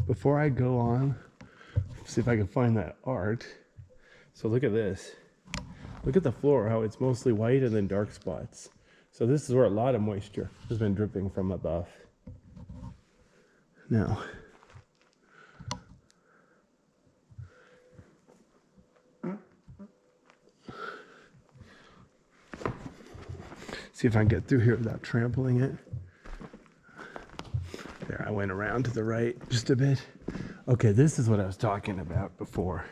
before I go on, see if I can find that art. So look at this. Look at the floor, how it's mostly white and then dark spots. So this is where a lot of moisture has been dripping from above. Now, see if I can get through here without trampling it. There, I went around to the right just a bit. Okay, this is what I was talking about before.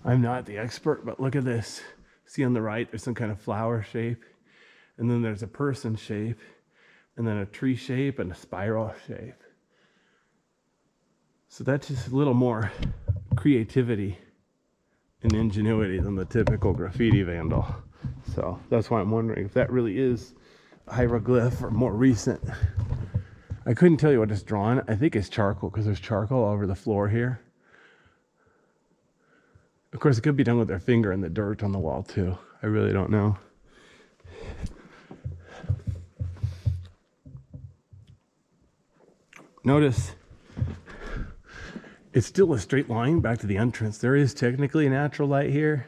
I'm not the expert, but look at this. See on the right, there's some kind of flower shape, and then there's a person shape, and then a tree shape and a spiral shape. So that's just a little more creativity and ingenuity than the typical graffiti vandal. So that's why I'm wondering if that really is a hieroglyph or more recent. I couldn't tell you what it's drawn. I think it's charcoal because there's charcoal all over the floor here. Of course, it could be done with their finger in the dirt on the wall too. I really don't know. Notice it's still a straight line back to the entrance. There is technically a natural light here,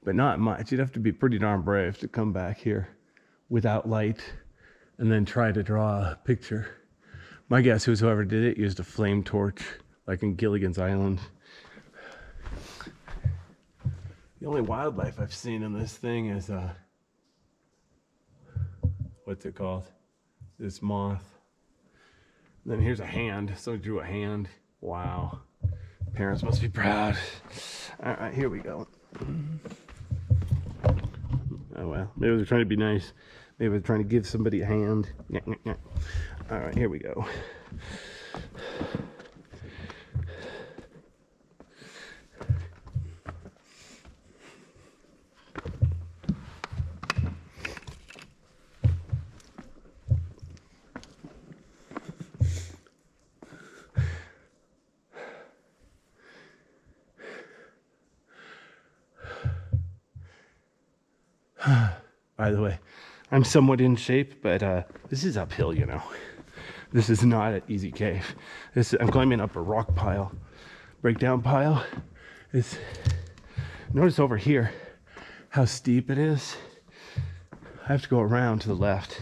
but not much. You'd have to be pretty darn brave to come back here without light and then try to draw a picture. My guess is whoever did it used a flame torch, like in Gilligan's Island. The only wildlife I've seen in this thing is, what's it called? This moth. And then here's a hand. Someone drew a hand. Wow. Parents must be proud. All right, here we go. Oh, well, maybe they're trying to be nice. Maybe they're trying to give somebody a hand. All right, here we go. By the way, I'm somewhat in shape, but this is uphill, you know. This is not an easy cave. I'm climbing up a rock pile, breakdown pile. Notice over here how steep it is. I have to go around to the left.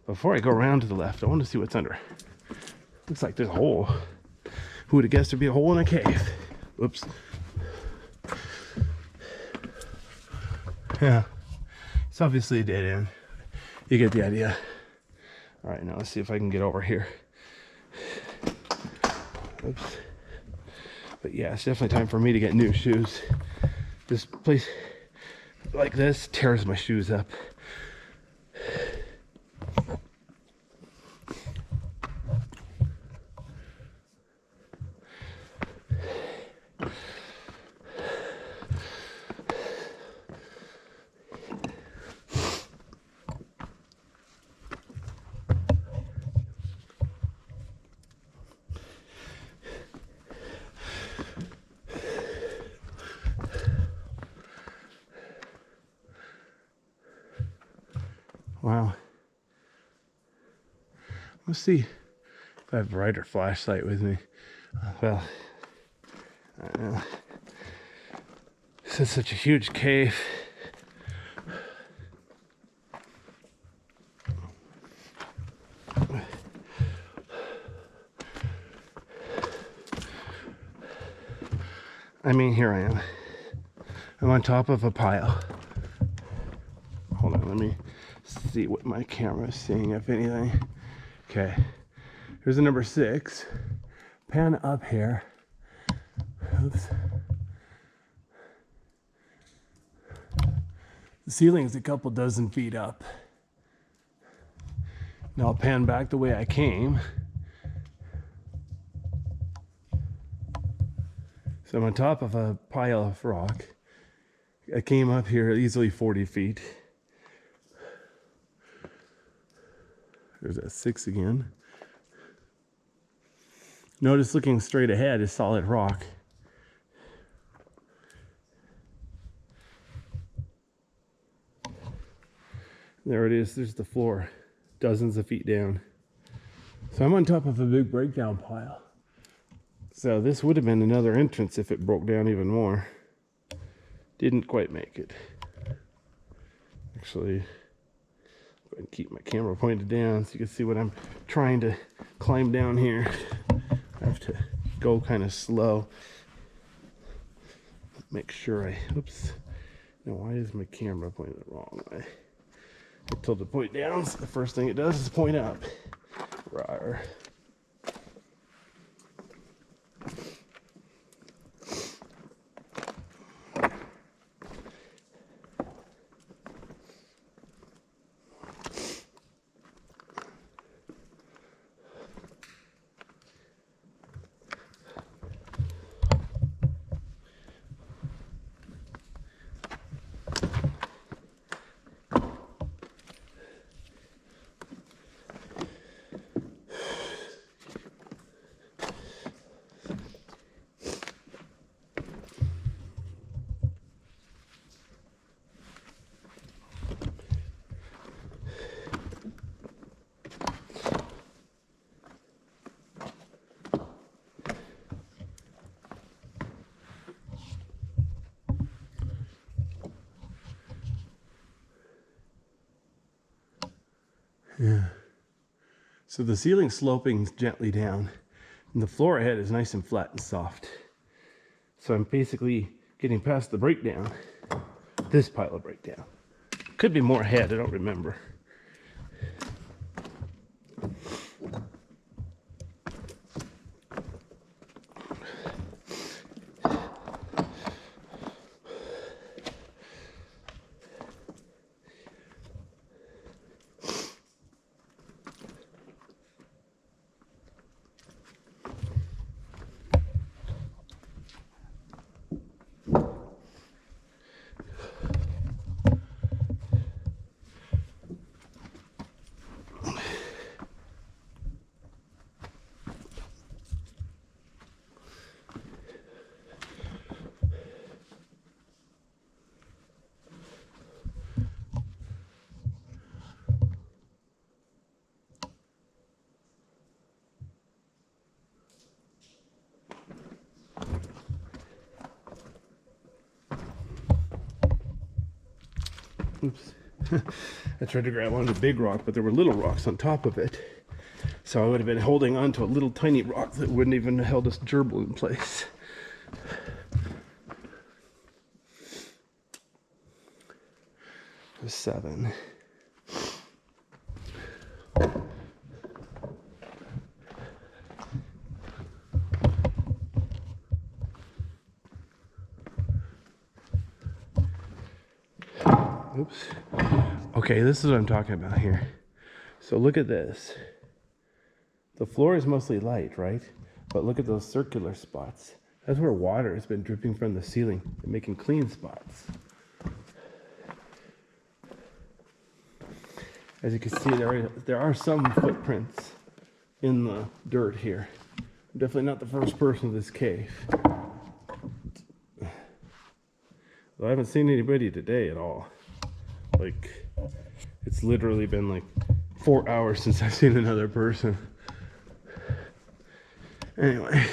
Before I go around to the left, I want to see what's under. Looks like there's a hole. Who would have guessed there'd be a hole in a cave? Whoops. Yeah. It's obviously a dead end. You get the idea. All right, now let's see if I can get over here. Oops. But yeah, it's definitely time for me to get new shoes. This place like this tears my shoes up. Wow. Let's see if I have a brighter flashlight with me. Well, I don't know. This is such a huge cave. I mean, here I am. I'm on top of a pile. Hold on, let me see what my camera is seeing, if anything. Okay, here's the number 6. Pan up here. Oops. The ceiling is a couple dozen feet up. Now I'll pan back the way I came. So I'm on top of a pile of rock. I came up here easily 40 feet. There's that 6 again. Notice looking straight ahead is solid rock. There it is, there's the floor, dozens of feet down. So I'm on top of a big breakdown pile. So this would have been another entrance if it broke down even more. Didn't quite make it. Actually, go ahead and keep my camera pointed down so you can see what I'm trying to climb down here. I have to go kind of slow. Make sure oops. Now why is my camera pointed the wrong way? I told it to point down, so the first thing it does is point up. Rawr. Yeah. So the ceiling's sloping gently down, and the floor ahead is nice and flat and soft. So I'm basically getting past the breakdown, this pile of breakdown. Could be more ahead, I don't remember. Oops. I tried to grab onto the big rock, but there were little rocks on top of it. So I would have been holding on to a little tiny rock that wouldn't even have held this gerbil in place. There's 7. Oops. Okay, this is what I'm talking about here. So look at this. The floor is mostly light, right? But look at those circular spots. That's where water has been dripping from the ceiling and making clean spots. As you can see, there are some footprints in the dirt here. I'm definitely not the first person in this cave. Though I haven't seen anybody today at all. Like, it's literally been like 4 hours since I've seen another person. Anyway.